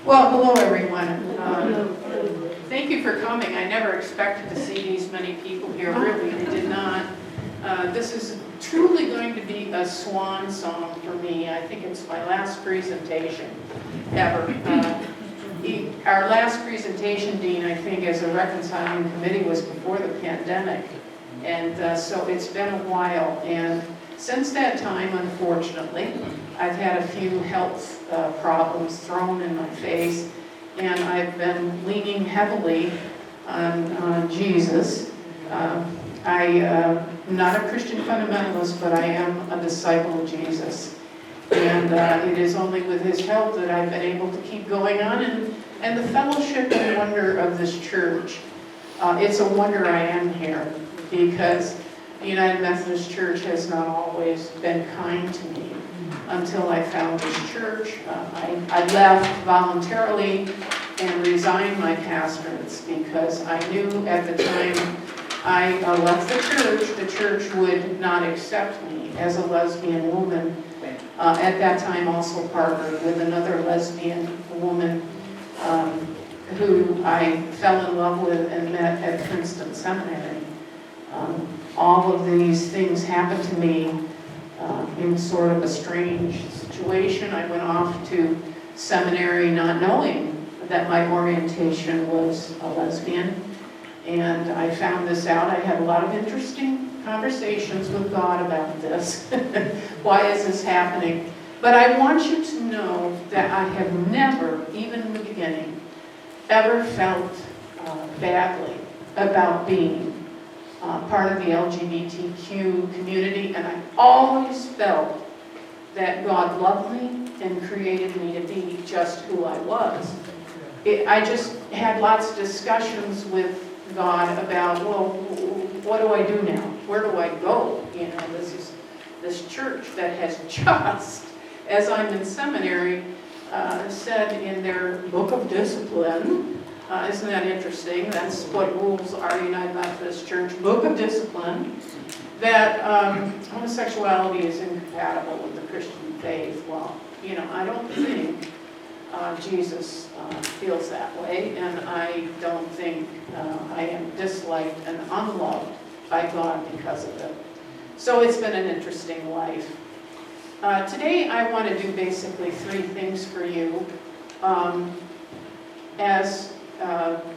Well, hello everyone. Thank you for coming. I never expected to see these many people here, really, I did not. This is truly going to be a swan song for me. I think it's my last presentation ever. Our last presentation, Dean, I think, as a reconciling committee was before the pandemic. And so it's been a while. And since that time, unfortunately, I've had a few health problems thrown in my face, and I've been leaning heavily on Jesus. I'm not a Christian fundamentalist, but I am a disciple of Jesus. And it is only with his help that I've been able to keep going on. And the fellowship and wonder of this church, it's a wonder I am here, because the United Methodist Church has not always been kind to me until I found this church. I left voluntarily and resigned my pastorates because I knew at the time I left the church would not accept me as a lesbian woman. At that time also partnered with another lesbian woman who I fell in love with and met at Princeton Seminary. All of these things happened to me in sort of a strange situation. I went off to seminary not knowing that my orientation was a lesbian, and I found this out. I had a lot of interesting conversations with God about this. Why is this happening? But I want you to know that I have never, even in the beginning, ever felt badly about being part of the LGBTQ community, and I always felt that God loved me and created me to be just who I was. I just had lots of discussions with God about, well, what do I do now? Where do I go? You know, this is this church that has just, as I'm in seminary, said in their book of discipline. Isn't that interesting? That's what rules our United Methodist Church book of discipline, that homosexuality is incompatible with the Christian faith. Well, you know, I don't think Jesus feels that way, and I don't think I am disliked and unloved by God because of it. So it's been an interesting life. Today I want to do basically three things for you. As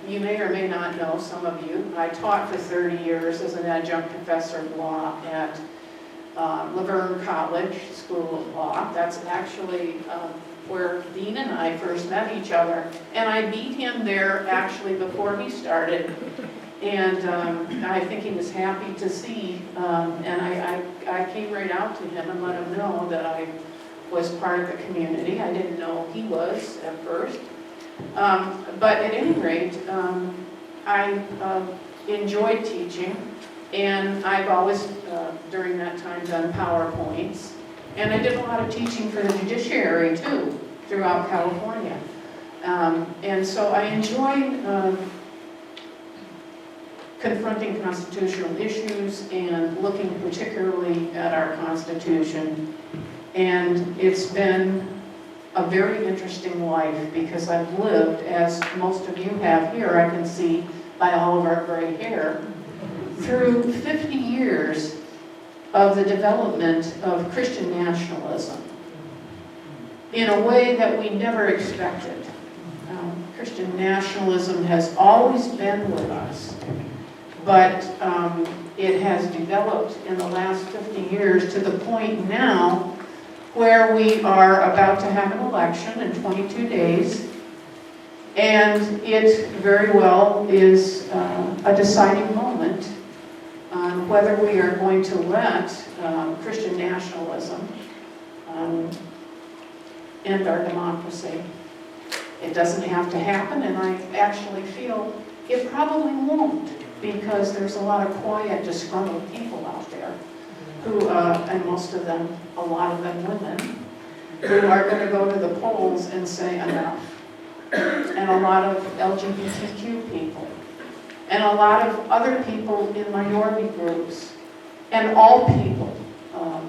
you may or may not know, some of you, I taught for 30 years as an adjunct professor of law at Laverne College School of Law. That's actually where Dean and I first met each other. And I beat him there actually before he started. And I think he was happy to see. And I came right out to him and let him know that I was part of the community. I didn't know he was at first. But at any rate, I enjoyed teaching, and I've always, during that time, done PowerPoints. And I did a lot of teaching for the judiciary, too, throughout California. And so I enjoyed confronting constitutional issues and looking particularly at our Constitution. And it's been a very interesting life, because I've lived, as most of you have here, I can see by all of our gray hair, through 50 years of the development of Christian nationalism in a way that we never expected. Christian nationalism has always been with us, but it has developed in the last 50 years to the point now where we are about to have an election in 22 days, and it very well is a deciding moment on whether we are going to let Christian nationalism end our democracy. It doesn't have to happen, and I actually feel it probably won't, because there's a lot of quiet, disgruntled people out there who, and most of them, a lot of them women, who are going to go to the polls and say enough. And a lot of LGBTQ people, and a lot of other people in minority groups, and all people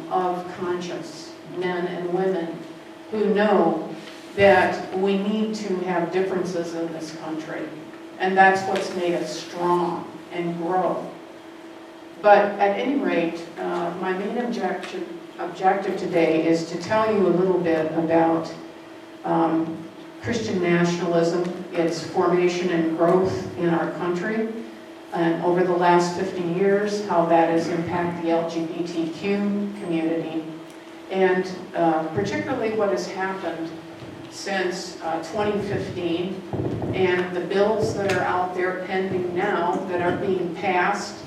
of conscience, men and women, who know that we need to have differences in this country, and that's what's made us strong and grow. But at any rate, my main objective today is to tell you a little bit about Christian nationalism, its formation and growth in our country, and over the last 50 years, how that has impacted the LGBTQ community, and particularly what has happened since 2015, and the bills that are out there pending now that are being passed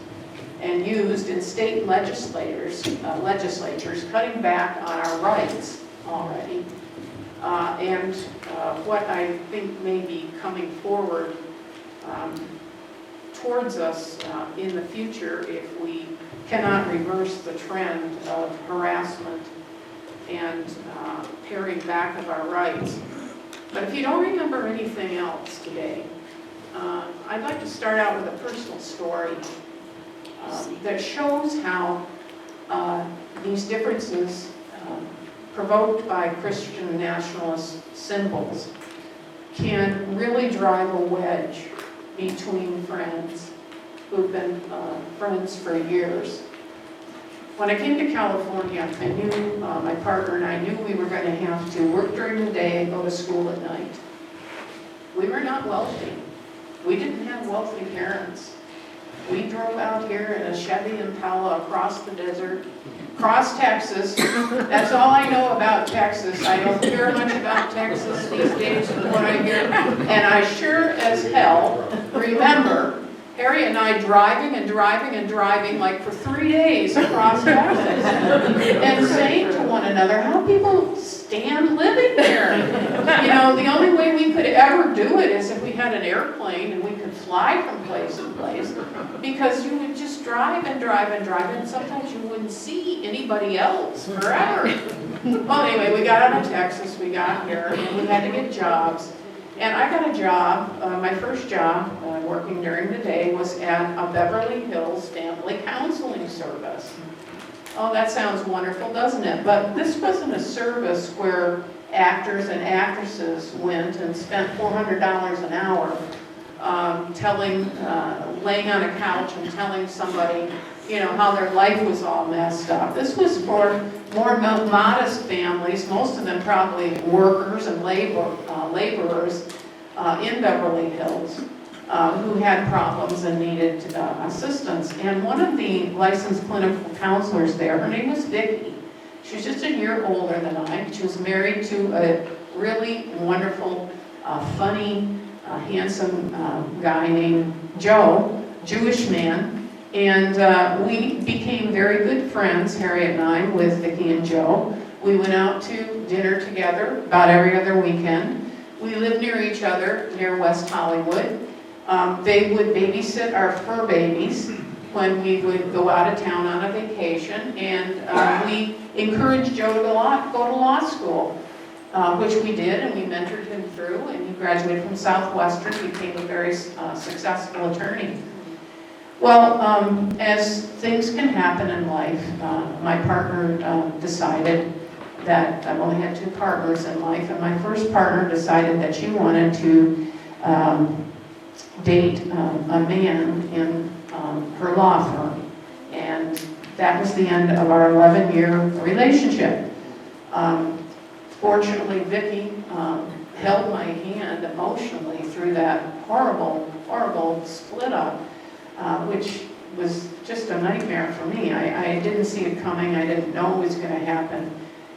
and used in state legislatures, cutting back on our rights already. And what I think may be coming forward towards us in the future if we cannot reverse the trend of harassment and paring back of our rights. But if you don't remember anything else today, I'd like to start out with a personal story that shows how these differences provoked by Christian nationalist symbols can really drive a wedge between friends who've been friends for years. When I came to California, I knew, my partner and I knew we were going to have to work during the day and go to school at night. We were not wealthy. We didn't have wealthy parents. We drove out here in a Chevy Impala across the desert, across Texas. That's all I know about Texas. I don't care much about Texas these days from what I hear. And I sure as hell remember Harry and I driving like for 3 days across Texas and saying to one another, how people stand living here. You know, the only way we could ever do it is if we had an airplane and we could fly from place to place, because you would just drive, and sometimes you wouldn't see anybody else forever. Well, anyway, we got out of Texas, we got here, and we had to get jobs. And I got a job, my first job, working during the day, was at a Beverly Hills family counseling service. Oh, that sounds wonderful, doesn't it? But this wasn't a service where actors and actresses went and spent $400 an hour laying on a couch and telling somebody, you know, how their life was all messed up. This was for more modest families, most of them probably workers and laborers in Beverly Hills who had problems and needed assistance. And one of the licensed clinical counselors there, her name was Vicki. She was just a year older than I. She was married to a really wonderful, funny, handsome guy named Joe, Jewish man. And we became very good friends, Harriet and I, with Vicki and Joe. We went out to dinner together about every other weekend. We lived near each other, near West Hollywood. They would babysit our fur babies when we would go out of town on a vacation. And we encouraged Joe to go to law school, which we did, and we mentored him through. And he graduated from Southwestern, became a very successful attorney. Well, as things can happen in life, my partner decided that I've only had 2 partners in life, and my first partner decided that she wanted to date a man in her law firm, and that was the end of our 11-year relationship. Fortunately, Vicki held my hand emotionally through that horrible split up. Which was just a nightmare for me. I didn't see it coming. I didn't know it was going to happen.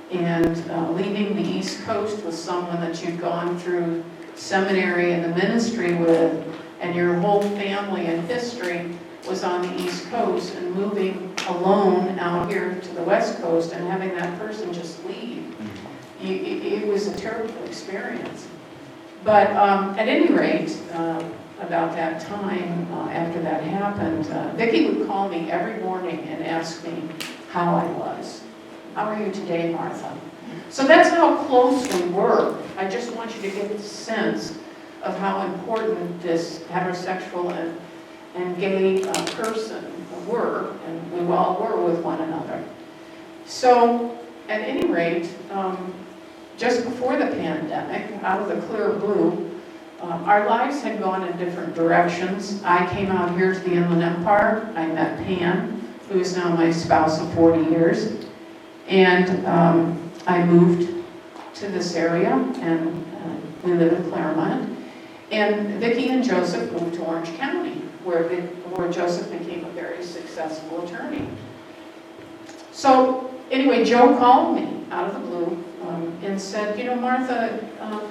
And leaving the East Coast with someone that you'd gone through seminary and the ministry with, and your whole family and history was on the East Coast, and moving alone out here to the West Coast and having that person just leave, it was a terrible experience. But at any rate, about that time after that happened, Vicki would call me every morning and ask me how I was. How are you today, Martha? So that's how close we were. I just want you to get a sense of how important this heterosexual and gay person were, and we all were with one another. So at any rate, just before the pandemic, out of the clear blue, our lives had gone in different directions. I came out here to the Inland Empire. I met Pam, who is now my spouse of 40 years. And I moved to this area, and we live in Claremont. And Vicki and Joseph moved to Orange County, where Joseph became a very successful attorney. So anyway, Joe called me out of the blue and said, you know, Martha,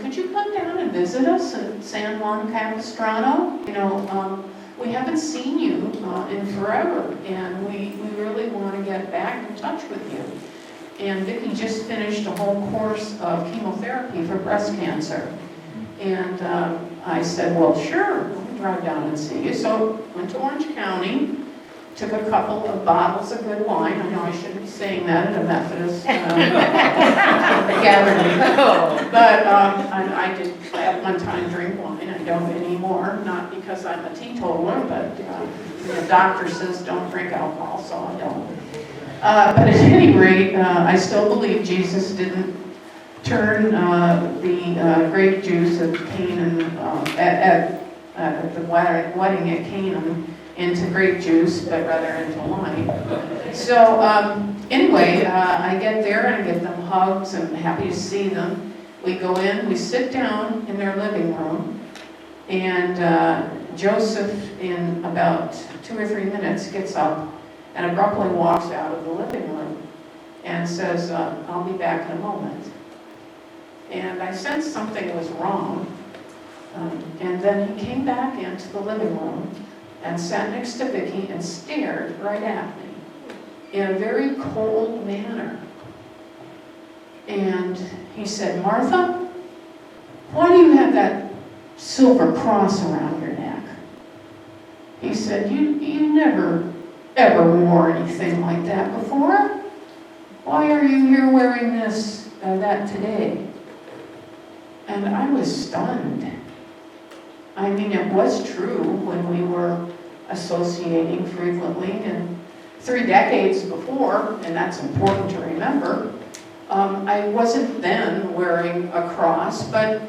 could you come down and visit us in San Juan Capistrano? You know, we haven't seen you in forever, and we really want to get back in touch with you. And Vicki just finished a whole course of chemotherapy for breast cancer. And I said, well, sure, we'll drive down and see you. So went to Orange County, took a couple of bottles of good wine. I know I shouldn't be saying that at a Methodist gathering. But I did at one time drink wine. I don't anymore, not because I'm a teetotaler, but the doctor says don't drink alcohol, so I don't. But at any rate, I still believe Jesus didn't turn the grape juice of Canaan at the wedding at Canaan into grape juice, but rather into wine. So anyway, I get there and I give them hugs. I'm happy to see them. We go in, we sit down in their living room, and Joseph, in about 2 or 3 minutes, gets up and abruptly walks out of the living room and says, I'll be back in a moment. And I sensed something was wrong. And then he came back into the living room and sat next to Vicki and stared right at me in a very cold manner. And he said, Martha, why do you have that silver cross around your neck? He said, you never ever wore anything like that before. Why are you here wearing that today? And I was stunned. I mean, it was true when we were associating frequently, and 3 decades before, and that's important to remember, I wasn't then wearing a cross, but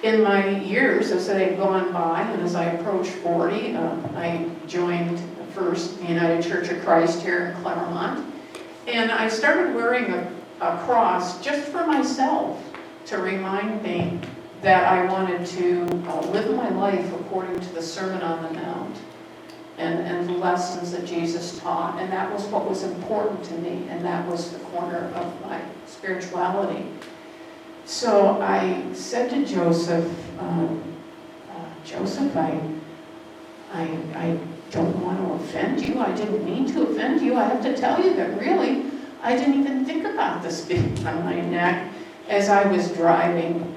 in my years as they had gone by and as I approached 40, I joined first the United Church of Christ here in Claremont, and I started wearing a cross just for myself to remind me that I wanted to live my life according to the Sermon on the Mount and the lessons that Jesus taught, and that was what was important to me, and that was the corner of my spirituality. So I said to Joseph, Joseph, I don't want to offend you. I didn't mean to offend you. I have to tell you that really, I didn't even think about this being on my neck as I was driving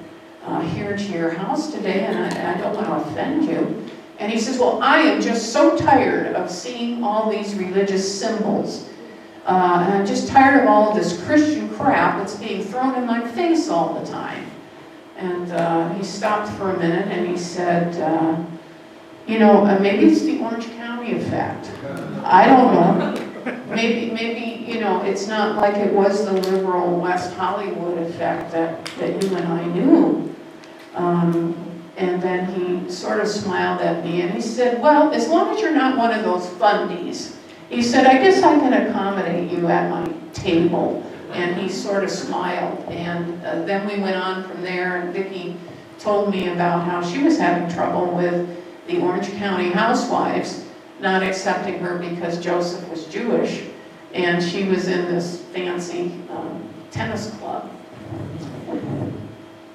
here to your house today, and I don't want to offend you. And he says, well, I am just so tired of seeing all these religious symbols. And I'm just tired of all of this Christian crap that's being thrown in my face all the time. And he stopped for a minute and he said, you know, maybe it's the Orange County effect. I don't know. Maybe, you know, it's not like it was the liberal West Hollywood effect that you and I knew. And then he sort of smiled at me and he said, well, as long as you're not one of those fundies, he said, I guess I can accommodate you at my table. And he sort of smiled. And then we went on from there, and Vicki told me about how she was having trouble with the Orange County housewives not accepting her because Joseph was Jewish, and she was in this fancy tennis club.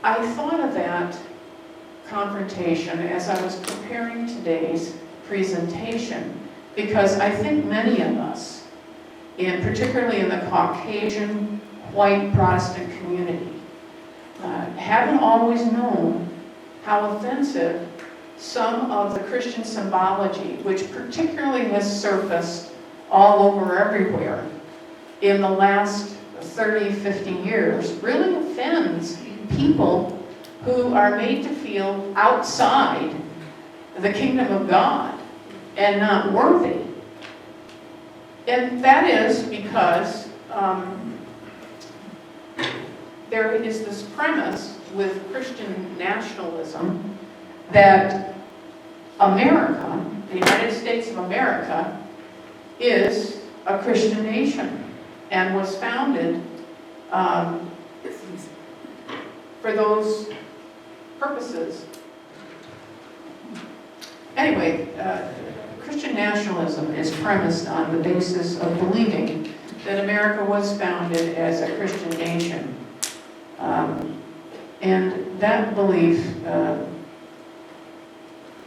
I thought of that confrontation as I was preparing today's presentation, because I think many of us, and particularly in the Caucasian white Protestant community, haven't always known how offensive some of the Christian symbology, which particularly has surfaced all over everywhere in the last 30, 50 years, really offends people who are made to feel outside the kingdom of God and not worthy. And that is because there is this premise with Christian nationalism that America, the United States of America, is a Christian nation and was founded for those purposes. Anyway, Christian nationalism is premised on the basis of believing that America was founded as a Christian nation. And that belief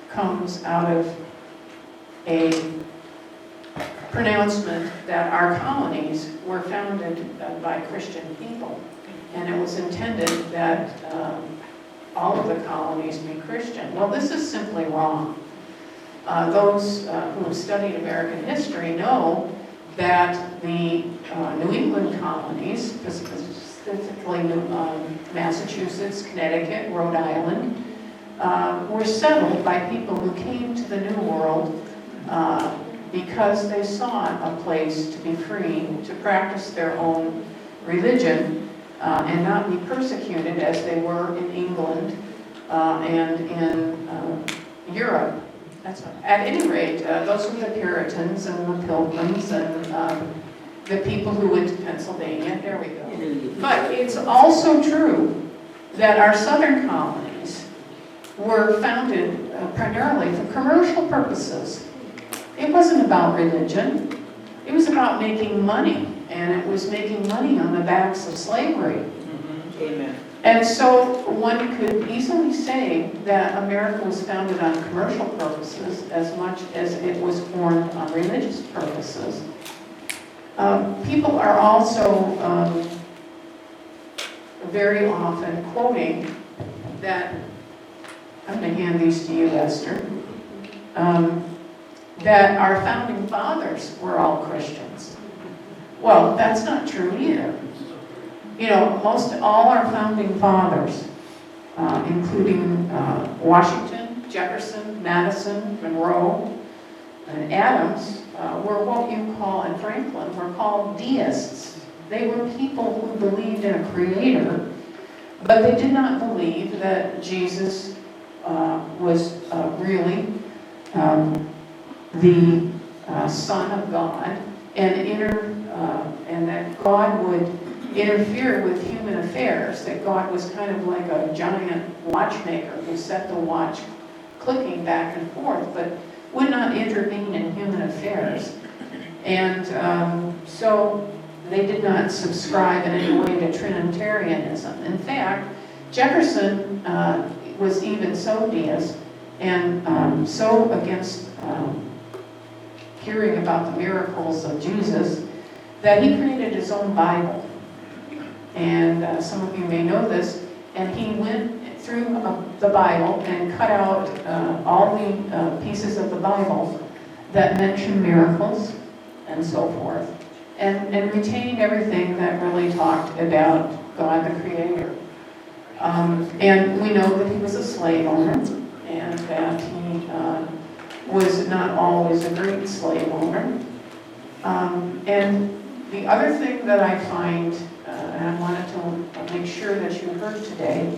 comes out of a pronouncement that our colonies were founded by Christian people. And it was intended that all of the colonies be Christian. Well, this is simply wrong. Those who have studied American history know that the New England colonies, specifically Massachusetts, Connecticut, Rhode Island, were settled by people who came to the New World because they sought a place to be free, to practice their own religion, and not be persecuted as they were in England and in Europe. At any rate, those were the Puritans and the Pilgrims and the people who went to Pennsylvania. There we go. But it's also true that our southern colonies were founded primarily for commercial purposes. It wasn't about religion. It was about making money, and it was making money on the backs of slavery. Amen. And so one could easily say that America was founded on commercial purposes as much as it was formed on religious purposes. People are also very often quoting that, I'm going to hand these to you, Esther, that our founding fathers were all Christians. Well, that's not true either. You know, most all our founding fathers, including Washington, Jefferson, Madison, Monroe, and Adams, were what you call, and Franklin, were called deists. They were people who believed in a creator, but they did not believe that Jesus was really the Son of God, and that God would interfere with human affairs, that God was kind of like a giant watchmaker who set the watch clicking back and forth, but would not intervene in human affairs. And so they did not subscribe in any way to Trinitarianism. In fact, Jefferson was even so deist and so against hearing about the miracles of Jesus that he created his own Bible. And some of you may know this, and he went through the Bible and cut out all the pieces of the Bible that mention miracles and so forth, and retained everything that really talked about God the Creator. And we know that he was a slave owner, and that he was not always a great slave owner. And the other thing that I find, and I wanted to make sure that you heard today,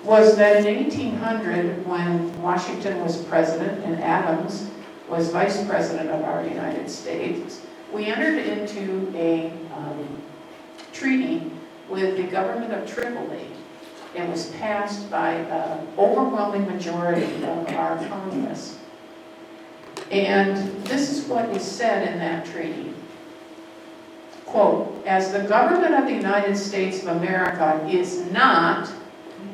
was that in 1800, when Washington was president and Adams was vice president of our United States, we entered into a treaty with the government of Tripoli. It was passed by an overwhelming majority of our Congress. And this is what is said in that treaty. Quote, as the government of the United States of America is not,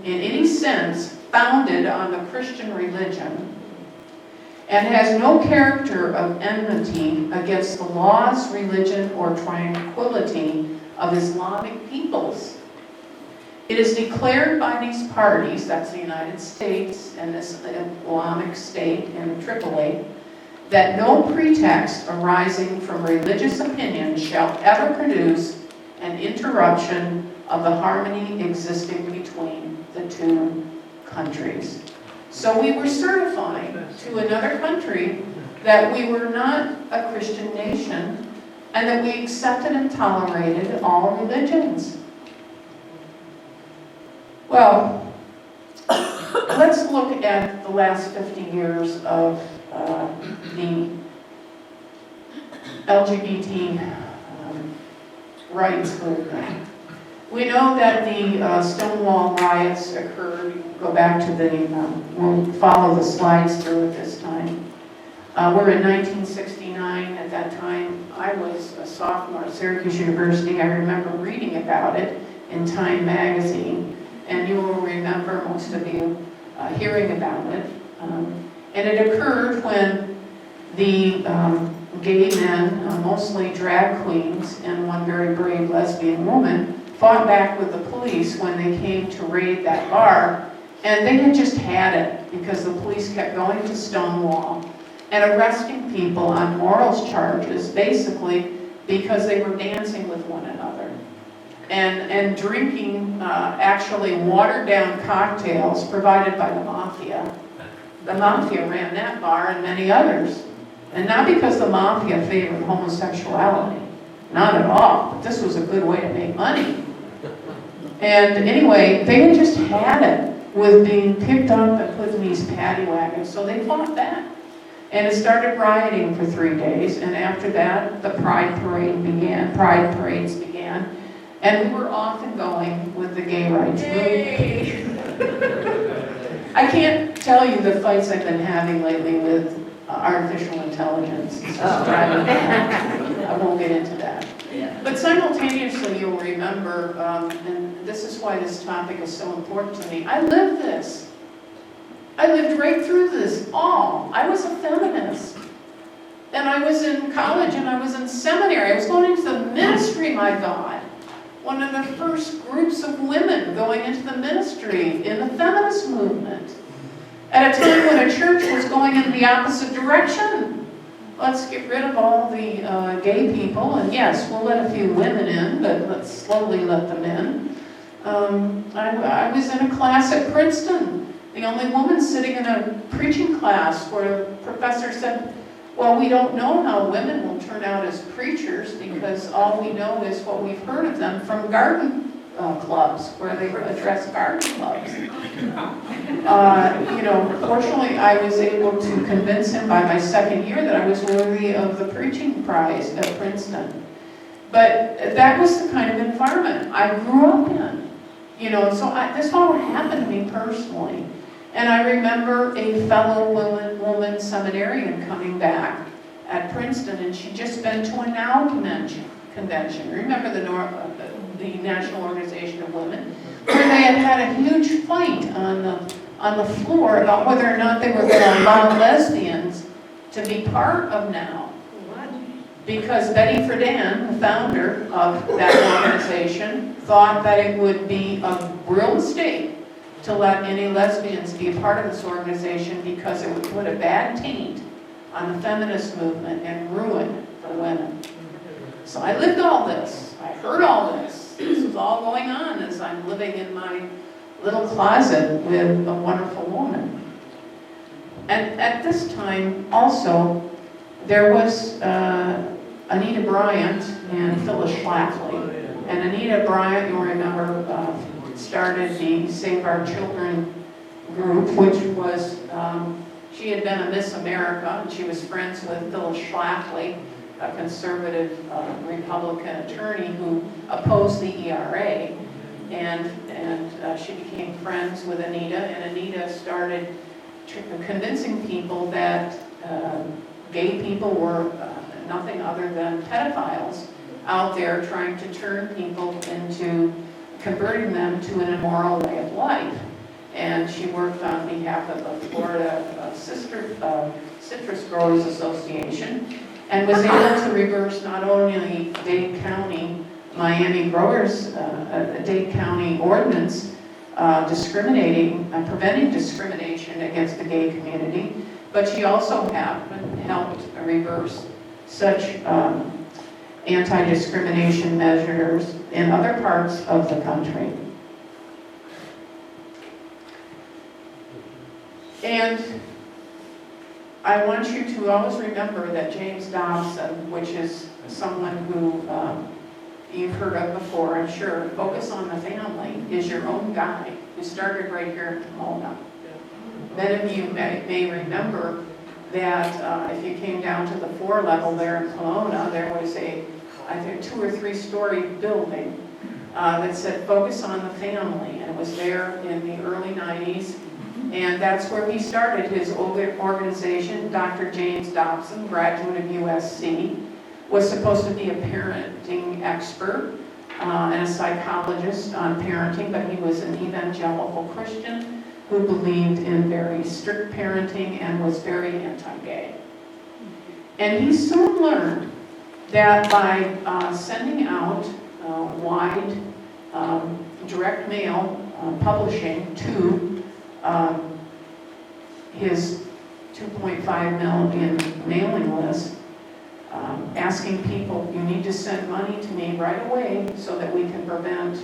in any sense, founded on the Christian religion, and has no character of enmity against the laws, religion, or tranquility of Islamic peoples, it is declared by these parties, that's the United States and this Islamic state in Tripoli, that no pretext arising from religious opinion shall ever produce an interruption of the harmony existing between the two countries. So we were certifying to another country that we were not a Christian nation and that we accepted and tolerated all religions. Well, let's look at the last 50 years of the LGBT rights movement. We know that the Stonewall riots occurred. Go back to the, we'll follow the slides through at this time. We're in 1969. At that time, I was a sophomore at Syracuse University. I remember reading about it in Time magazine, and you will remember, most of you, hearing about it. And it occurred when the gay men, mostly drag queens, and one very brave lesbian woman, fought back with the police when they came to raid that bar, and they had just had it because the police kept going to Stonewall and arresting people on morals charges, basically because they were dancing with one another and drinking actually watered down cocktails provided by the mafia. The mafia ran that bar and many others, and not because the mafia favored homosexuality, not at all, but this was a good way to make money. And anyway, they had just had it with being picked up and put in these paddy wagons, so they fought back. And it started rioting for 3 days, and after that, the pride parades began, and we were off and going with the gay rights movement. I can't tell you the fights I've been having lately with artificial intelligence. I won't get into that. But simultaneously, you'll remember, and this is why this topic is so important to me, I lived this. I lived right through this all. I was a feminist. And I was in college and I was in seminary. I was going into the ministry, my God. One of the first groups of women going into the ministry in the feminist movement. At a time when a church was going in the opposite direction. Let's get rid of all the gay people, and yes, we'll let a few women in, but let's slowly let them in. I was in a class at Princeton, the only woman sitting in a preaching class where a professor said, well, we don't know how women will turn out as preachers because all we know is what we've heard of them from garden clubs, where they address garden clubs. Fortunately, I was able to convince him by my second year that I was worthy of the preaching prize at Princeton. But that was the kind of environment I grew up in. So this all happened to me personally. And I remember a fellow woman seminarian coming back at Princeton, and she'd just been to a NOW convention. Remember the National Organization of Women, where they had a huge fight on the floor about whether or not they were going to allow lesbians to be part of NOW. Because Betty Friedan, the founder of that organization, thought that it would be a real mistake to let any lesbians be a part of this organization because it would put a bad taint on the feminist movement and ruin for women. So I lived all this. I heard all this. This was all going on as I'm living in my little closet with a wonderful woman. And at this time, also, there was Anita Bryant and Phyllis Schlafly. And Anita Bryant, you'll remember, started the Save Our Children group, which was, she had been a Miss America, and she was friends with Phyllis Schlafly, a conservative Republican attorney who opposed the ERA. And she became friends with Anita, and Anita started convincing people that gay people were nothing other than pedophiles out there trying to turn people into, converting them to an immoral way of life. And she worked on behalf of the Florida Citrus Growers Association and was able to reverse not only Dade County, Miami Growers, Dade County ordinance preventing discrimination against the gay community, but she also helped reverse such anti-discrimination measures in other parts of the country. And I want you to always remember that James Dobson, which is someone who you've heard of before, I'm sure, Focus on the Family, is your own guy who started right here in Pomona. Many of you may remember that if you came down to the floor level there in Pomona, there was a, I think, 2 or 3 story building that said Focus on the Family, and it was there in the early 90s. And that's where he started his organization. Dr. James Dobson, graduate of USC, was supposed to be a parenting expert and a psychologist on parenting, but he was an evangelical Christian who believed in very strict parenting and was very anti-gay. And he soon learned that by sending out wide direct mail publishing to his 2.5 million mailing list, asking people, you need to send money to me right away so that we can prevent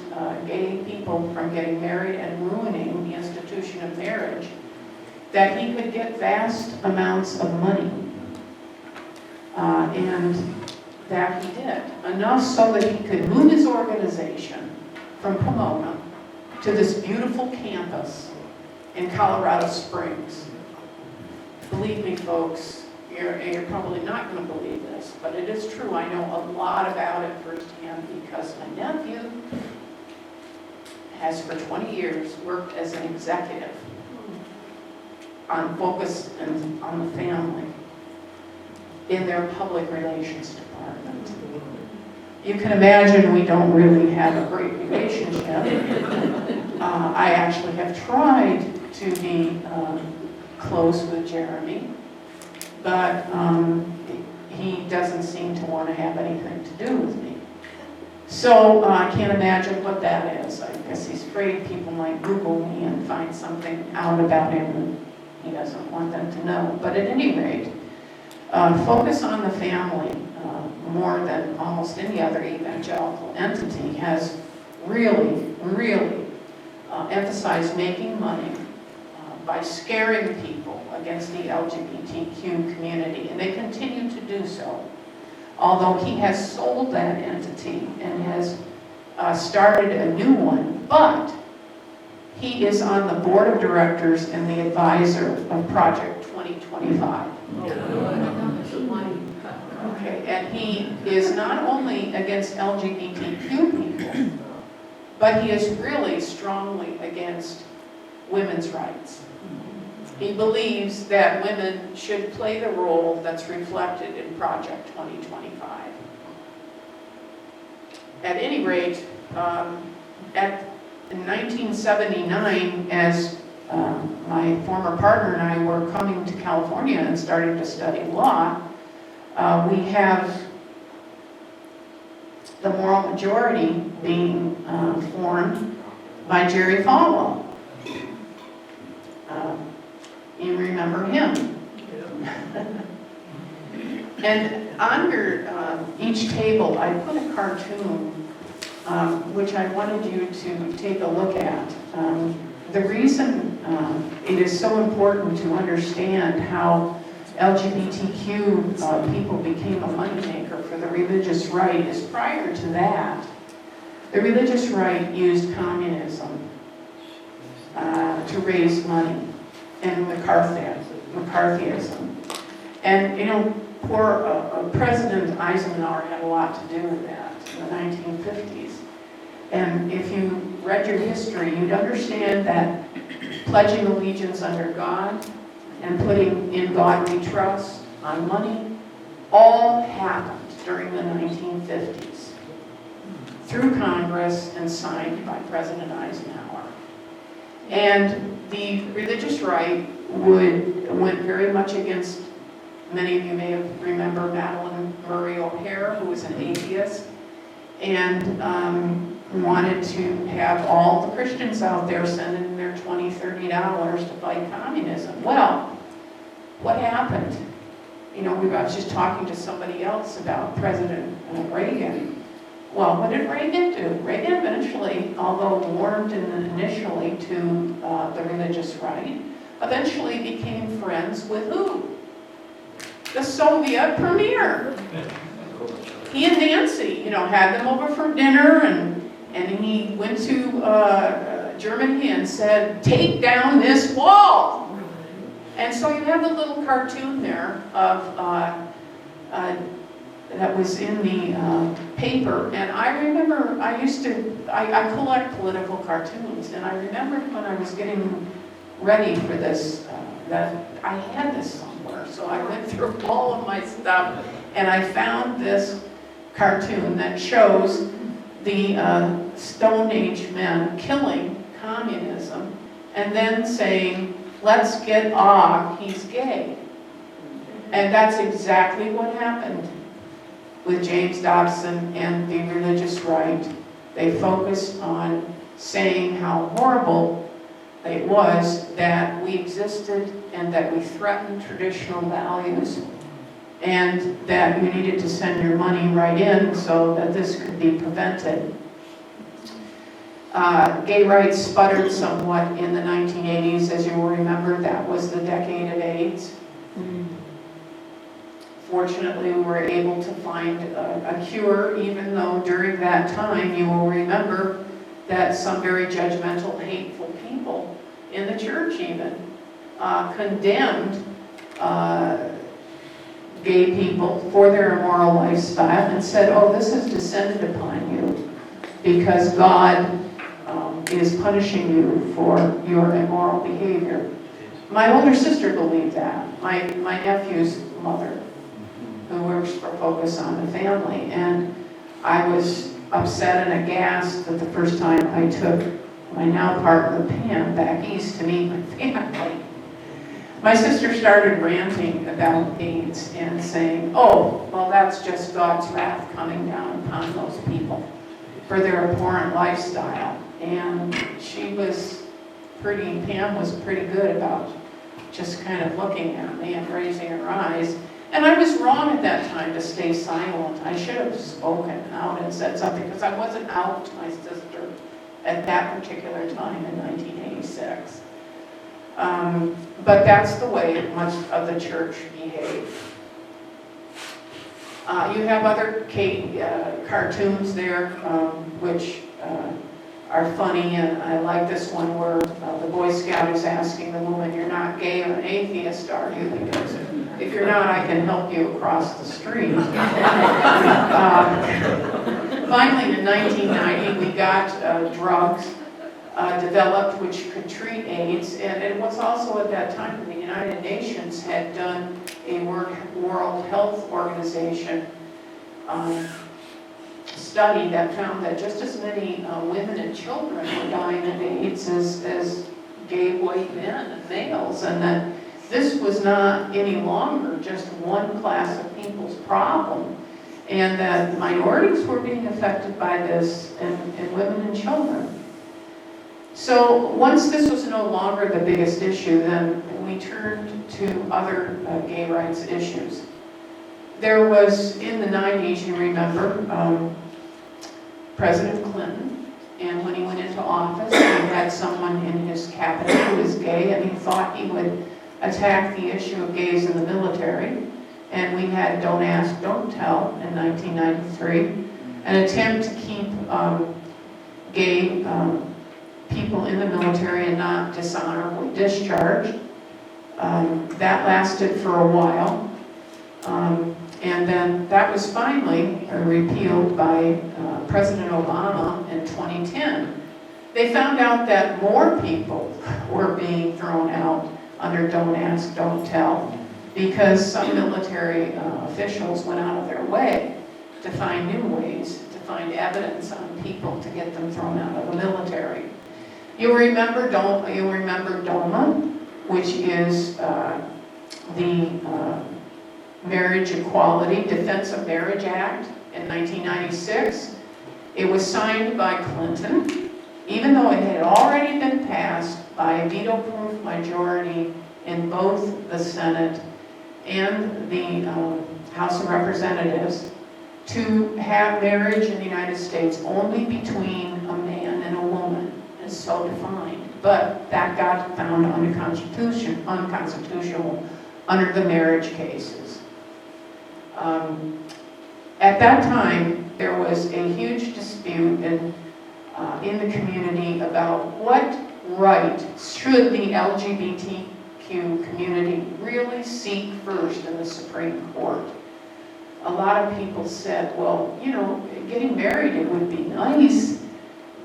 gay people from getting married and ruining the institution of marriage, that he could get vast amounts of money. And that he did. Enough so that he could move his organization from Pomona to this beautiful campus in Colorado Springs. Believe me, folks, you're probably not going to believe this, but it is true. I know a lot about it firsthand because my nephew has for 20 years worked as an executive on Focus and on the Family in their public relations department. You can imagine we don't really have a great relationship. I actually have tried to be close with Jeremy, but he doesn't seem to want to have anything to do with me. So I can't imagine what that is. I guess he's afraid people might Google me and find something out about him and he doesn't want them to know. But at any rate, Focus on the Family, more than almost any other evangelical entity, has really emphasized making money by scaring people against the LGBTQ community, and they continue to do so. Although he has sold that entity and has started a new one, but he is on the board of directors and the advisor of Project 2025. Okay, and he is not only against LGBTQ people, but he is really strongly against women's rights. He believes that women should play the role that's reflected in Project 2025. At any rate, in 1979, as my former partner and I were coming to California and starting to study law, we have the moral majority being formed by Jerry Falwell. You remember him. And under each table, I put a cartoon, which I wanted you to take a look at. The reason it is so important to understand how LGBTQ people became a moneymaker for the religious right is prior to that, the religious right used communism to raise money and McCarthyism. And, you know, poor President Eisenhower had a lot to do with that in the 1950s. And if you read your history, you'd understand that pledging allegiance under God and putting in God we trust on money all happened during the 1950s through Congress and signed by President Eisenhower. And the religious right went very much against, many of you may remember Madalyn Murray O'Hair, who was an atheist, and wanted to have all the Christians out there sending their $20, $30 to fight communism. Well, what happened? You know, I was just talking to somebody else about President Reagan. Well, what did Reagan do? Reagan eventually, although warmed initially to the religious right, eventually became friends with who? The Soviet premier. he and Nancy, had them over for dinner, and he went to Germany and said, "Take down this wall." And so you have a little cartoon there of that was in the paper, and I remember I collect political cartoons, and I remember when I was getting ready for this that I had this somewhere, so I went through all of my stuff and I found this cartoon that shows the Stone Age men killing communism and then saying, "Let's get Og, he's gay." And that's exactly what happened with James Dobson and the religious right. They focused on saying how horrible it was that we existed and that we threatened traditional values, and that you needed to send your money right in so that this could be prevented. Gay rights sputtered somewhat in the 1980s, as you will remember. That was the decade of AIDS. Fortunately, we were able to find a cure, even though during that time, you will remember that some very judgmental, hateful people in the church even condemned gay people for their immoral lifestyle and said, "Oh, this has descended upon you because God is punishing you for your immoral behavior." My older sister believed that, my nephew's mother, who works for Focus on the Family, and I was upset and aghast that the first time I took my now partner Pam back east to meet my family, my sister started ranting about AIDS and saying, "Oh, well, that's just God's wrath coming down upon those people for their abhorrent lifestyle." And Pam was pretty good about just kind of looking at me and raising her eyes. And I was wrong at that time to stay silent. I should have spoken out and said something, because I wasn't out to my sister at that particular time in 1986. But that's the way much of the church behaved. You have other cartoons there, which are funny, and I like this one where the Boy Scout is asking the woman, "You're not gay or an atheist, are you? Because if you're not, I can help you across the street." Finally, in 1990, we got drugs developed which could treat AIDS, and it was also at that time that the United Nations had done a World Health Organization study that found that just as many women and children were dying of AIDS as gay white men and males, and that this was not any longer just one class of people's problem, and that minorities were being affected by this, and women and children. So once this was no longer the biggest issue, then we turned to other gay rights issues. There was, in the 90s, you remember, President Clinton, and when he went into office, he had someone in his cabinet who was gay, and he thought he would attack the issue of gays in the military. And we had Don't Ask, Don't Tell in 1993, an attempt to keep gay people in the military and not dishonorably discharged. That lasted for a while. And then that was finally repealed by President Obama in 2010. They found out that more people were being thrown out under Don't Ask, Don't Tell, because some military officials went out of their way to find new ways, to find evidence on people to get them thrown out of the military. You'll remember DOMA, which is the Marriage Equality, Defense of Marriage Act in 1996. It was signed by Clinton, even though it had already been passed by a veto-proof majority in both the Senate and the House of Representatives, to have marriage in the United States only between a man and a woman, is so defined. But that got found unconstitutional under the marriage cases. At that time, there was a huge dispute in the community about what right should the LGBTQ community really seek first in the Supreme Court. A lot of people said, well, you know, getting married, it would be nice,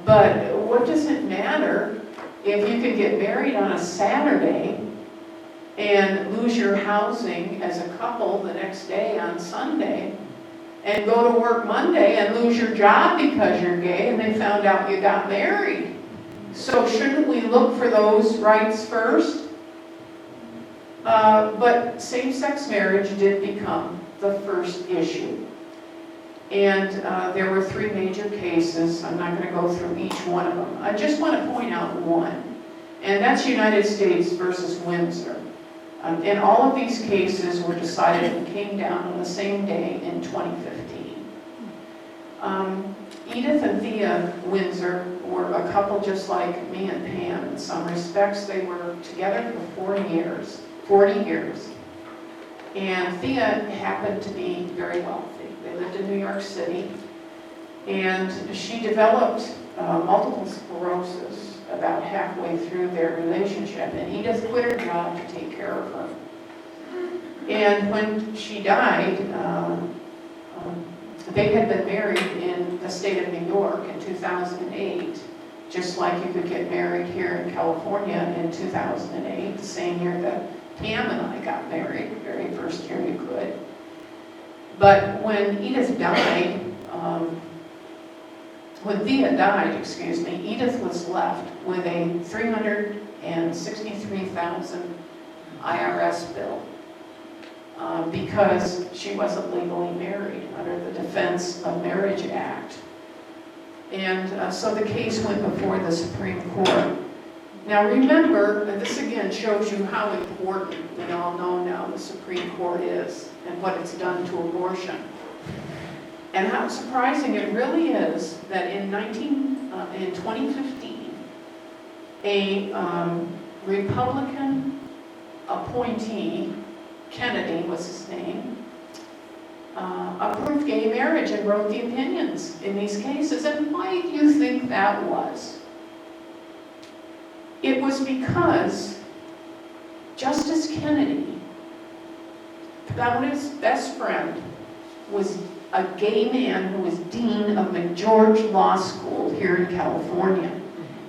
but what does it matter if you can get married on a Saturday and lose your housing as a couple the next day on Sunday, and go to work Monday and lose your job because you're gay and they found out you got married? So shouldn't we look for those rights first? But same-sex marriage did become the first issue. And there were 3 major cases. I'm not going to go through each one of them. I just want to point out one, and that's United States versus Windsor. And all of these cases were decided and came down on the same day in 2015. Edith and Thea Windsor were a couple just like me and Pam in some respects. They were together for 40 years. And Thea happened to be very wealthy. They lived in New York City. And she developed multiple sclerosis about halfway through their relationship. And Edith quit her job to take care of her. And when she died, they had been married in the state of New York in 2008, just like you could get married here in California in 2008, the same year that Pam and I got married, the very first year you could. But when Edith died, when Thea died, Edith was left with a $363,000 IRS bill because she wasn't legally married under the Defense of Marriage Act. And so the case went before the Supreme Court. Now remember, and this again shows you how important we all know now the Supreme Court is and what it's done to abortion. And how surprising it really is that in 2015, a Republican appointee, Kennedy was his name, approved gay marriage and wrote the opinions in these cases. And why do you think that was? It was because Justice Kennedy found his best friend was a gay man who was dean of McGeorge Law School here in California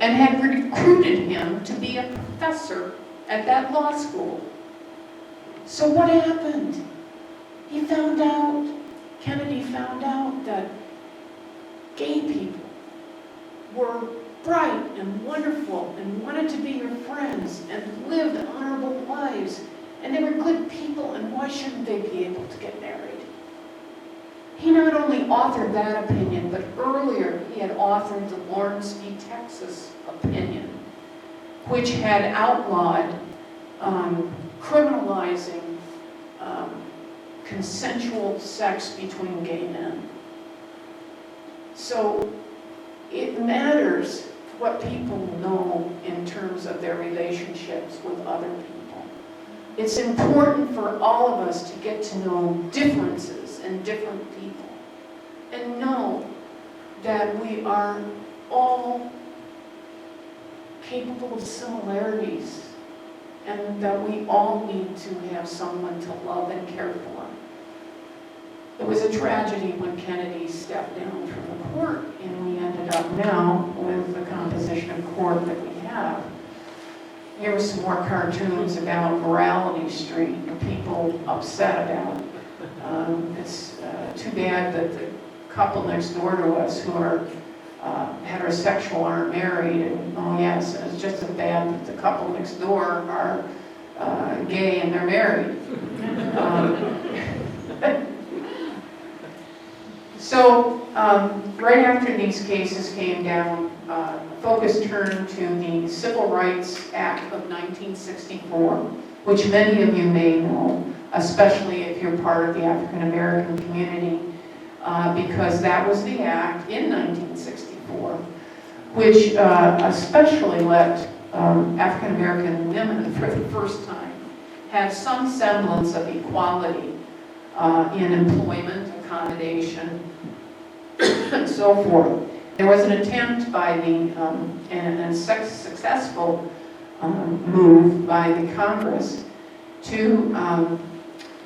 and had recruited him to be a professor at that law school. So what happened? Kennedy found out that gay people were bright and wonderful and wanted to be your friends and lived honorable lives. And they were good people, and why shouldn't they be able to get married? He not only authored that opinion, but earlier he had authored the Lawrence v. Texas opinion, which had outlawed criminalizing consensual sex between gay men. So it matters what people know in terms of their relationships with other people. It's important for all of us to get to know differences in different people and know that we are all capable of similarities and that we all need to have someone to love and care for. It was a tragedy when Kennedy stepped down from the court, and we ended up now with the composition of court that we have. Here were some more cartoons about Morality Street and people upset about it. It's too bad that the couple next door to us who are heterosexual aren't married, and oh yes, and it's just as bad that the couple next door are gay and they're married. So right after these cases came down, focus turned to the Civil Rights Act of 1964, which many of you may know, especially if you're part of the African American community, because that was the act in 1964, which especially let African American women, for the first time, have some semblance of equality in employment, accommodation, and so forth. There was an attempt by the, and a successful move by the Congress to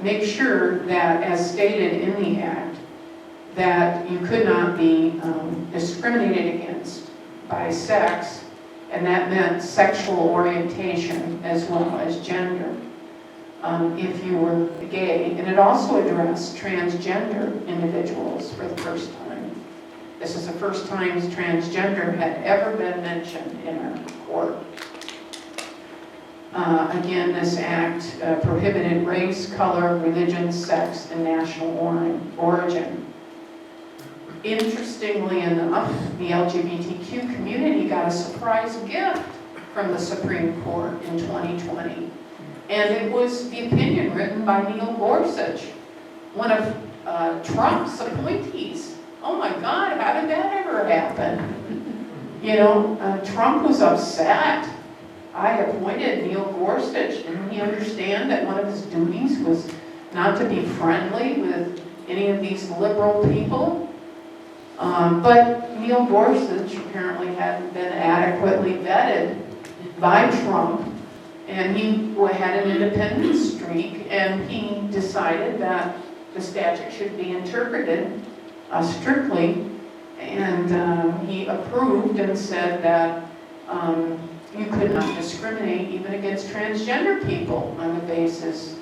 make sure that, as stated in the Act, that you could not be discriminated against by sex, and that meant sexual orientation as well as gender, if you were gay. And it also addressed transgender individuals for the first time. This is the first time transgender had ever been mentioned in our court. Again, this act prohibited race, color, religion, sex, and national origin. Interestingly enough, the LGBTQ community got a surprise gift from the Supreme Court in 2020. And it was the opinion written by Neil Gorsuch, one of Trump's appointees. Oh my God, how did that ever happen? You know, Trump was upset. I appointed Neil Gorsuch. Didn't he understand that one of his duties was not to be friendly with any of these liberal people? But Neil Gorsuch apparently hadn't been adequately vetted by Trump, and he had an independent streak, and he decided that the statute should be interpreted strictly, and he approved and said that you could not discriminate even against transgender people on the basis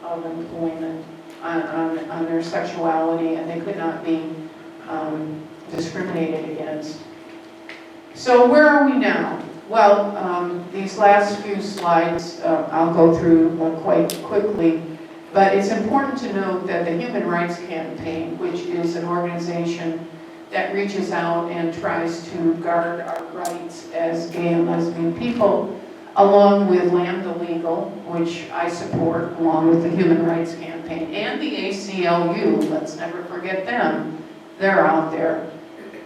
of employment, on their sexuality, and they could not be discriminated against. So where are we now? Well, these last few slides I'll go through quite quickly, but it's important to note that the Human Rights Campaign, which is an organization that reaches out and tries to guard our rights as gay and lesbian people, along with Lambda Legal, which I support, along with the Human Rights Campaign, and the ACLU, let's never forget them. They're out there.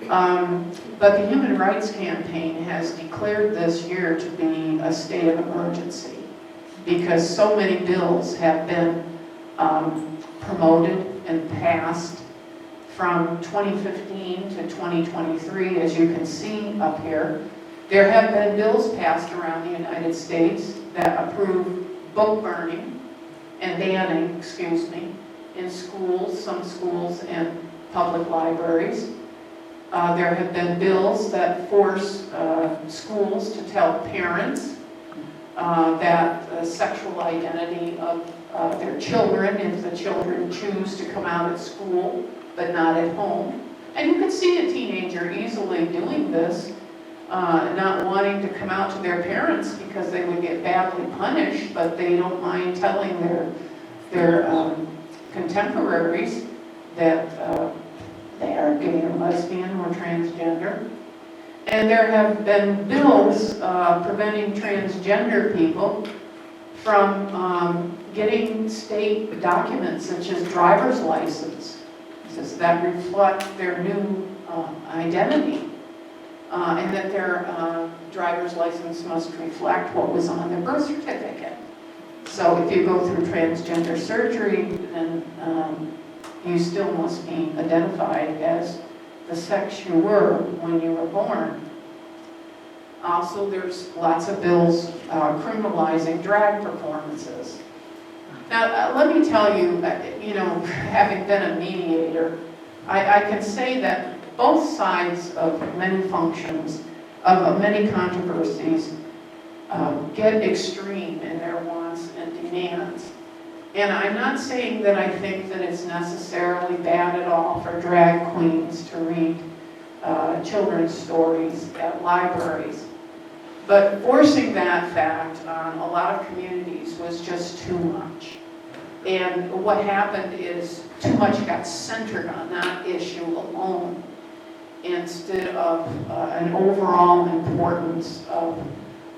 But the Human Rights Campaign has declared this year to be a state of emergency because so many bills have been promoted and passed from 2015 to 2023, as you can see up here. There have been bills passed around the United States that approve book burning and banning, in schools, some schools and public libraries. There have been bills that force schools to tell parents that the sexual identity of their children, if the children choose to come out at school but not at home. And you can see a teenager easily doing this, not wanting to come out to their parents because they would get badly punished, but they don't mind telling their contemporaries that they are gay or lesbian or transgender. And there have been bills preventing transgender people from getting state documents such as driver's licenses that reflect their new identity, and that their driver's license must reflect what was on their birth certificate. So if you go through transgender surgery, then you still must be identified as the sex you were when you were born. Also, there's lots of bills criminalizing drag performances. Now, let me tell you, having been a mediator, I can say that both sides of many functions, of many controversies, get extreme in their wants and demands. And I'm not saying that I think that it's necessarily bad at all for drag queens to read children's stories at libraries. But forcing that fact on a lot of communities was just too much. And what happened is too much got centered on that issue alone instead of an overall importance of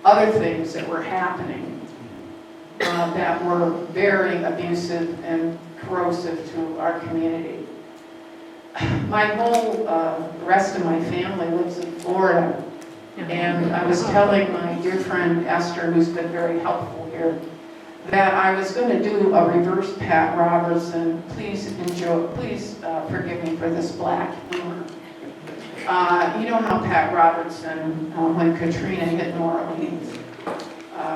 other things that were happening that were very abusive and corrosive to our community. My whole rest of my family lives in Florida. And I was telling my dear friend Esther, who's been very helpful here, that I was going to do a reverse Pat Robertson. Please forgive me for this black humor. You know how Pat Robertson, when Katrina hit New Orleans,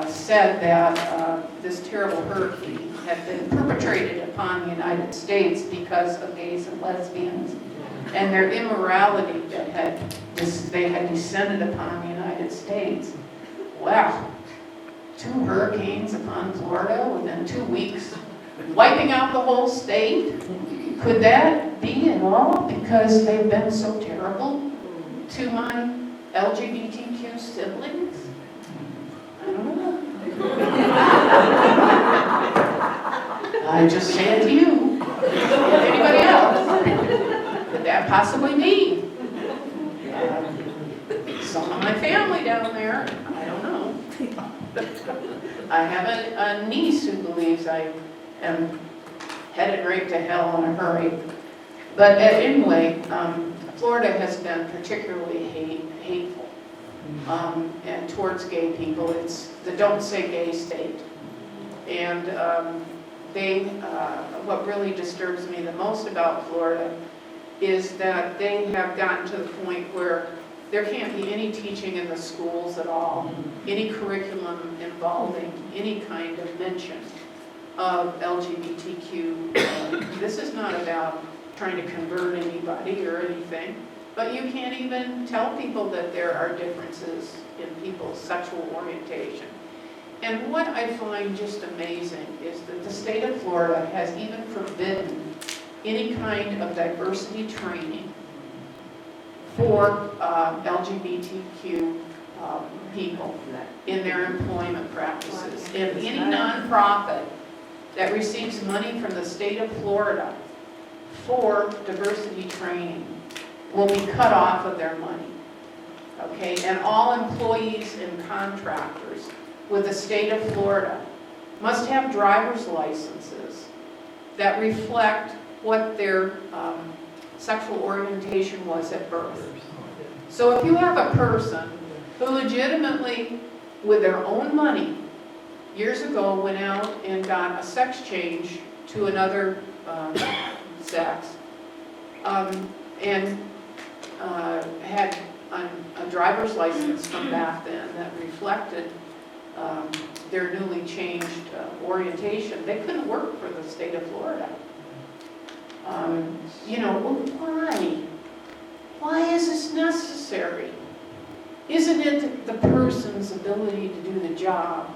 said that this terrible hurricane had been perpetrated upon the United States because of gays and lesbians and their immorality that they had descended upon the United States. Well, 2 hurricanes upon Florida within 2 weeks, wiping out the whole state. Could that be at all because they've been so terrible to my LGBTQ siblings? I don't know. I just say it to you. Anybody else? Could that possibly be? Some of my family down there, I don't know. I have a niece who believes I am headed right to hell in a hurry. But anyway, Florida has been particularly hateful and towards gay people. It's the don't say gay state. And what really disturbs me the most about Florida is that they have gotten to the point where there can't be any teaching in the schools at all, any curriculum involving any kind of mention of LGBTQ. This is not about trying to convert anybody or anything, but you can't even tell people that there are differences in people's sexual orientation. And what I find just amazing is that the state of Florida has even forbidden any kind of diversity training for LGBTQ people in their employment practices. And any nonprofit that receives money from the state of Florida for diversity training will be cut off of their money. Okay, and all employees and contractors with the state of Florida must have driver's licenses that reflect what their sexual orientation was at birth. So if you have a person who legitimately, with their own money, years ago went out and got a sex change to another sex, and had a driver's license from back then that reflected their newly changed orientation, they couldn't work for the state of Florida. You know, why? Why is this necessary? Isn't it the person's ability to do the job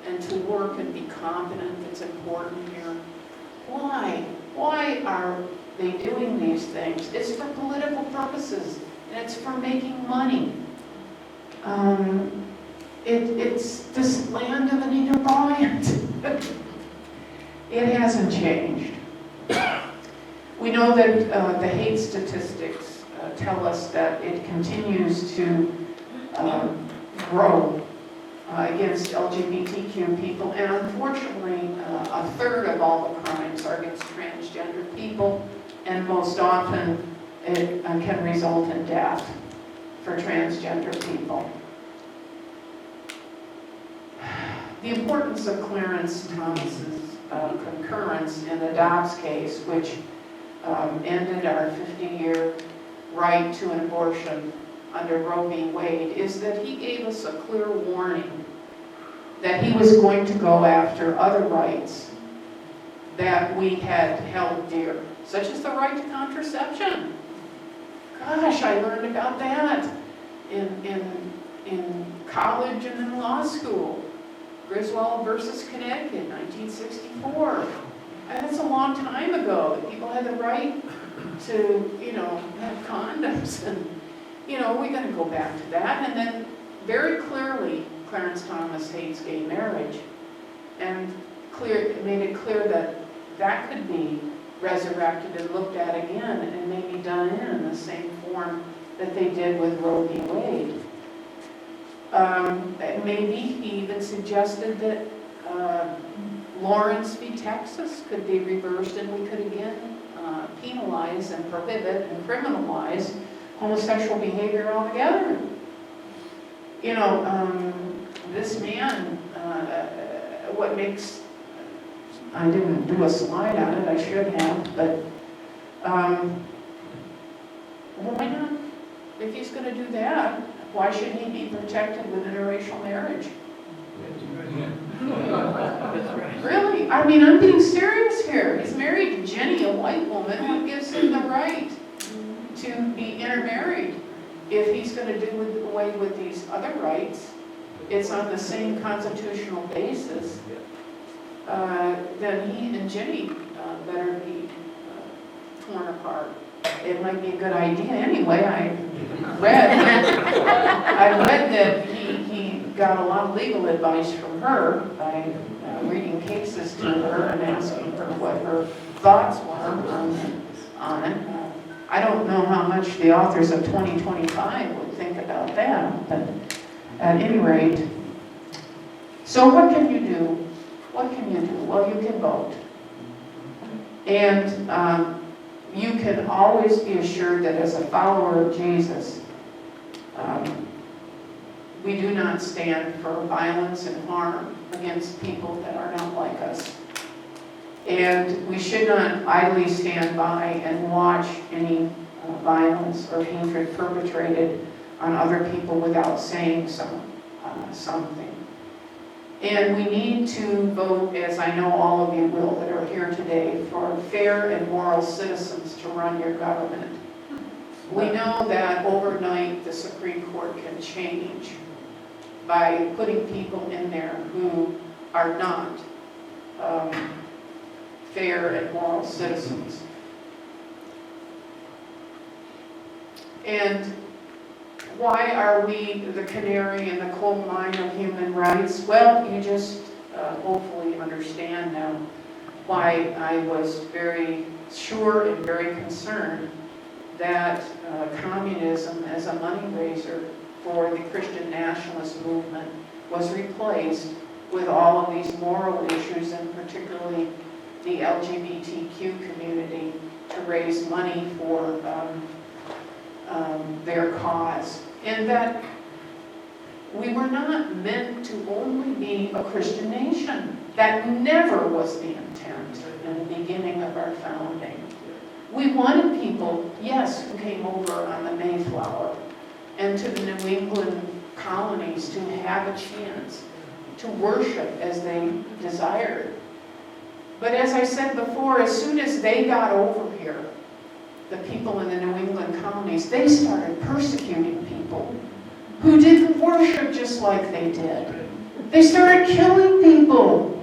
and to work and be competent that's important here? Why? Why are they doing these things? It's for political purposes, and it's for making money. It's this land of Anita Bryant. It hasn't changed. We know that the hate statistics tell us that it continues to grow against LGBTQ people, and unfortunately, a third of all the crimes are against transgender people, and most often it can result in death for transgender people. The importance of Clarence Thomas's concurrence in the Dobbs case, which ended our 50-year right to an abortion under Roe v. Wade, is that he gave us a clear warning that he was going to go after other rights that we had held dear, such as the right to contraception. Gosh, I learned about that in college and in law school. Griswold versus Connecticut, 1964. And it's a long time ago that people had the right to, have condoms. And, we're going to go back to that. And then very clearly, Clarence Thomas hates gay marriage. And made it clear that that could be resurrected and looked at again and maybe done in the same form that they did with Roe v. Wade. Maybe he even suggested that Lawrence v. Texas could be reversed and we could again penalize and prohibit and criminalize homosexual behavior altogether. This man, what makes I didn't do a slide on it, I should have, but why not? If he's going to do that, why should he be protected with interracial marriage? Really? I mean, I'm being serious here. He's married to Jenny, a white woman, who gives him the right to be intermarried. If he's going to do away with these other rights, it's on the same constitutional basis, then he and Jenny better be torn apart. It might be a good idea anyway. I read that he got a lot of legal advice from her by reading cases to her and asking her what her thoughts were on it. I don't know how much the authors of 2025 would think about that, but at any rate. So what can you do? What can you do? Well, you can vote. And you can always be assured that as a follower of Jesus, we do not stand for violence and harm against people that are not like us. And we should not idly stand by and watch any violence or hatred perpetrated on other people without saying something. And we need to vote, as I know all of you will that are here today, for fair and moral citizens to run your government. We know that overnight the Supreme Court can change by putting people in there who are not fair and moral citizens. And why are we the canary in the coal mine of human rights? Well, you just hopefully understand now why I was very sure and very concerned that communism as a money raiser for the Christian nationalist movement was replaced with all of these moral issues, and particularly the LGBTQ community, to raise money for their cause. And that we were not meant to only be a Christian nation. That never was the intent in the beginning of our founding. We wanted people, yes, who came over on the Mayflower and to the New England colonies to have a chance to worship as they desired. But as I said before, as soon as they got over here, the people in the New England colonies, they started persecuting people who didn't worship just like they did. They started killing people.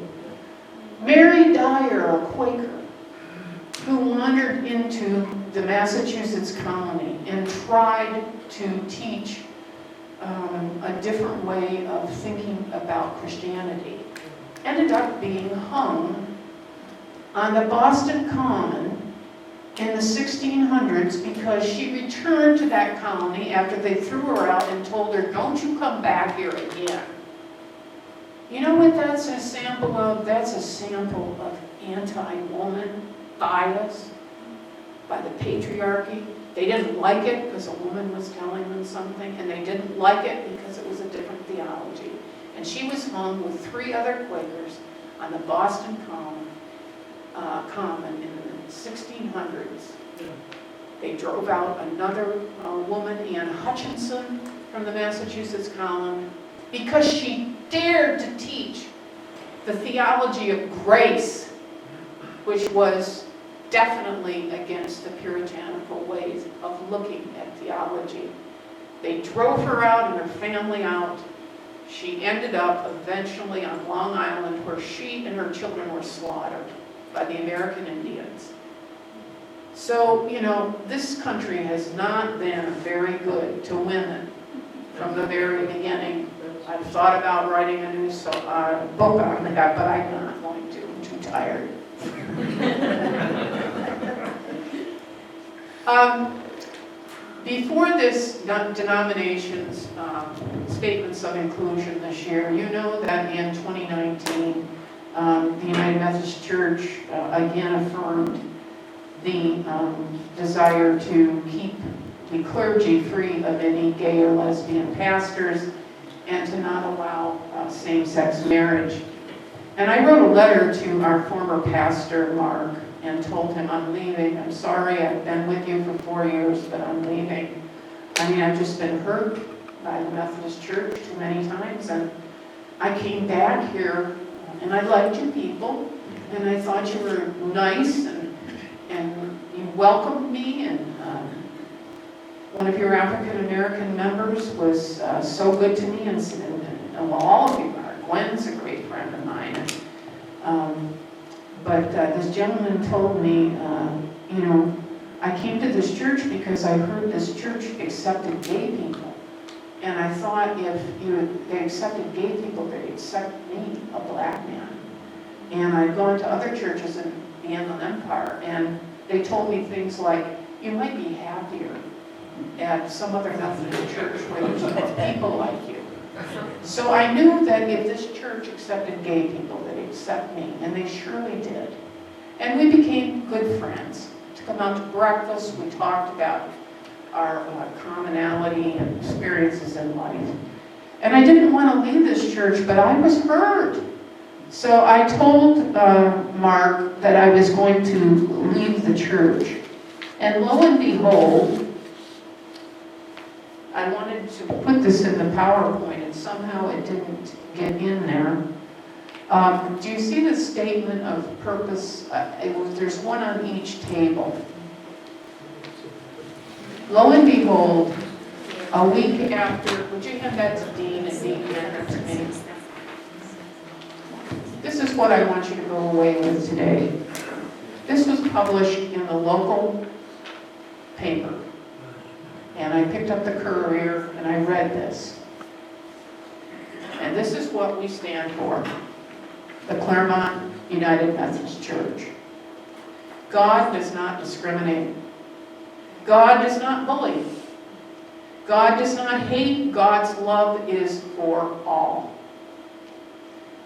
Mary Dyer, a Quaker, who wandered into the Massachusetts colony and tried to teach a different way of thinking about Christianity, ended up being hung on the Boston Common in the 1600s because she returned to that colony after they threw her out and told her, "Don't you come back here again." You know what that's a sample of? That's a sample of anti-woman bias by the patriarchy. They didn't like it because a woman was telling them something, and they didn't like it because it was a different theology. And she was hung with 3 other Quakers on the Boston Common in the 1600s. They drove out another woman, Anne Hutchinson, from the Massachusetts colony because she dared to teach the theology of grace, which was definitely against the puritanical ways of looking at theology. They drove her out and her family out. She ended up eventually on Long Island, where she and her children were slaughtered by the American Indians. So, you know, this country has not been very good to women from the very beginning. I've thought about writing a new book on that, but I'm not going to. I'm too tired. Before this denomination's statements of inclusion this year, you know that in 2019, the United Methodist Church again affirmed the desire to keep the clergy free of any gay or lesbian pastors and to not allow same-sex marriage. And I wrote a letter to our former pastor, Mark, and told him I'm leaving. I'm sorry, I've been with you for 4 years, but I'm leaving. I mean, I've just been hurt by the Methodist Church too many times, and I came back here, and I liked you people, and I thought you were nice, and you welcomed me, and one of your African American members was so good to me, and well, all of you are. Gwen's a great friend of mine. But this gentleman told me, you know, I came to this church because I heard this church accepted gay people. And I thought if they accepted gay people, they'd accept me, a black man. And I'd gone to other churches in the Inland Empire, and they told me things like, you might be happier at some other Methodist church where there's more people like you. So I knew that if this church accepted gay people, they'd accept me, and they surely did. And we became good friends. To come out to breakfast, we talked about our commonality and experiences in life. And I didn't want to leave this church, but I was hurt. So I told Mark that I was going to leave the church. And lo and behold, I wanted to put this in the PowerPoint, and somehow it didn't get in there. Do you see the statement of purpose? There's one on each table. Lo and behold, a week after, would you hand that to Dean, and Dean hand it to me? This is what I want you to go away with today. This was published in the local paper. And I picked up the Courier and I read this. And this is what we stand for. The Claremont United Methodist Church. God does not discriminate. God does not bully. God does not hate. God's love is for all.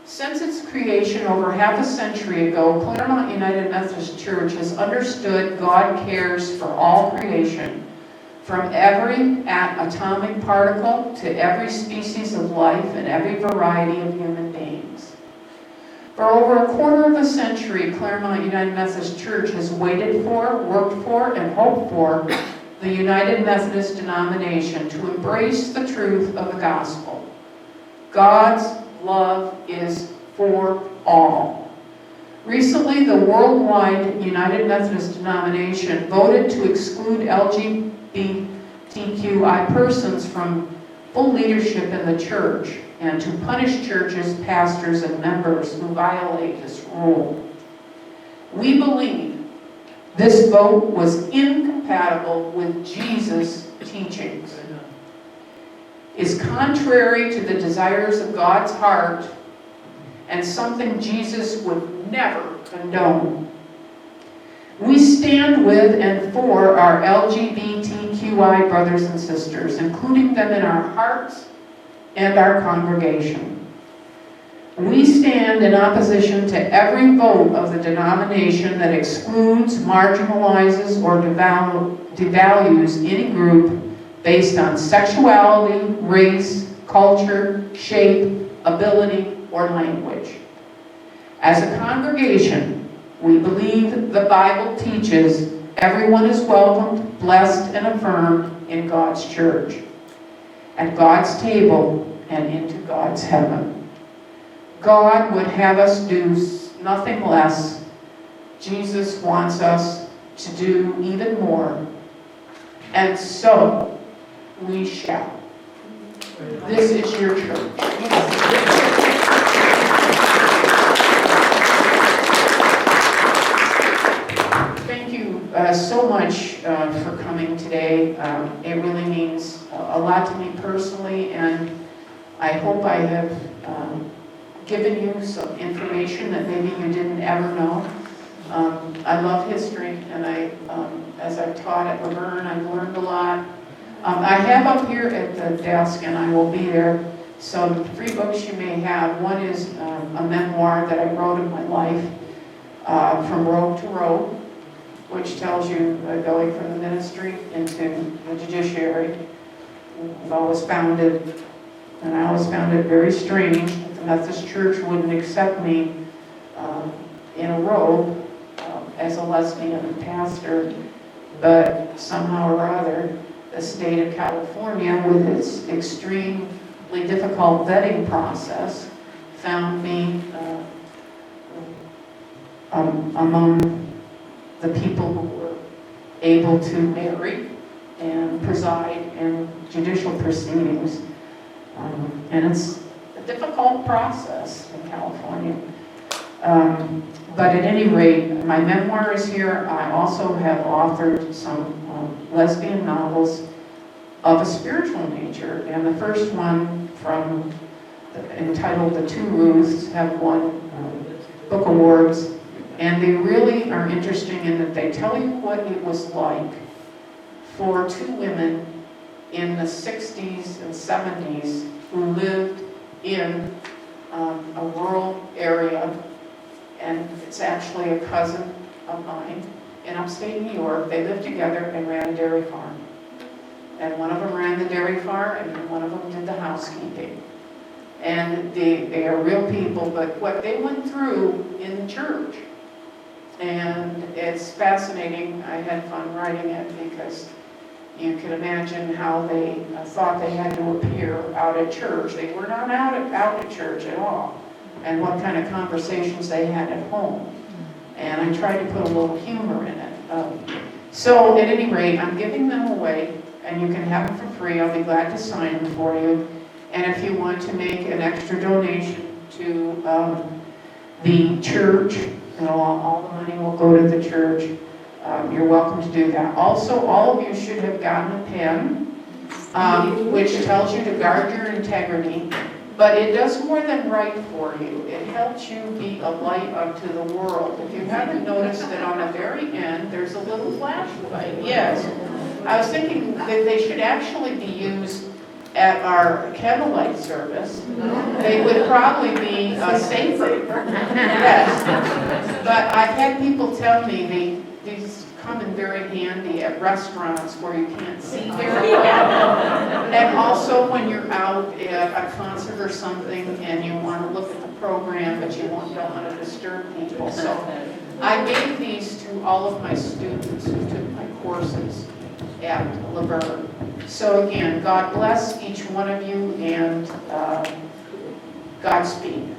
Since its creation over half a century ago, Claremont United Methodist Church has understood God cares for all creation, from every atomic particle to every species of life and every variety of human beings. For over a quarter of a century, Claremont United Methodist Church has waited for, worked for, and hoped for the United Methodist denomination to embrace the truth of the gospel. God's love is for all. Recently, the worldwide United Methodist denomination voted to exclude LGBTQI persons from full leadership in the church and to punish churches, pastors, and members who violate this rule. We believe this vote was incompatible with Jesus' teachings, is contrary to the desires of God's heart, and something Jesus would never condone. We stand with and for our LGBTQI brothers and sisters, including them in our hearts and our congregation. We stand in opposition to every vote of the denomination that excludes, marginalizes, or devalues any group based on sexuality, race, culture, shape, ability, or language. As a congregation, we believe the Bible teaches everyone is welcomed, blessed, and affirmed in God's church, at God's table, and into God's heaven. God would have us do nothing less. Jesus wants us to do even more. And so we shall. This is your church. Thank you so much for coming today. It really means a lot to me personally, and I hope I have given you some information that maybe you didn't ever know. I love history, and as I've taught at Laverne, I've learned a lot. I have up here at the desk, and I will be there, some free books you may have. One is a memoir that I wrote of my life, From Road to Road, which tells you going from the ministry into the judiciary. I've always found it, and I always found it very strange that the Methodist Church wouldn't accept me in a robe as a lesbian pastor, but somehow or other, the state of California, with its extremely difficult vetting process, found me among the people who were able to marry and preside in judicial proceedings. And it's a difficult process in California. But at any rate, my memoir is here. I also have authored some lesbian novels of a spiritual nature, and the first one entitled The Two Ruths have won book awards, and they really are interesting in that they tell you what it was like for two women in the 60s and 70s who lived in a rural area, and it's actually a cousin of mine in upstate New York. They lived together and ran a dairy farm. And one of them ran the dairy farm, and one of them did the housekeeping. And they are real people, but what they went through in the church, and it's fascinating. I had fun writing it because you can imagine how they thought they had to appear out at church. They were not out at church at all, and what kind of conversations they had at home. And I tried to put a little humor in it. So at any rate, I'm giving them away, and you can have them for free. I'll be glad to sign them for you. And if you want to make an extra donation to the church, all the money will go to the church. You're welcome to do that. Also, all of you should have gotten a pen, which tells you to guard your integrity, but it does more than write for you. It helps you be a light unto the world. If you haven't noticed that on the very end, there's a little flashlight. Yes. I was thinking that they should actually be used at our candlelight service. They would probably be safer. Yes. But I've had people tell me these come in very handy at restaurants where you can't see very well. And also when you're out at a concert or something and you want to look at the program but you don't want to disturb people. So I gave these to all of my students who took my courses at Laverne. So again, God bless each one of you, and Godspeed.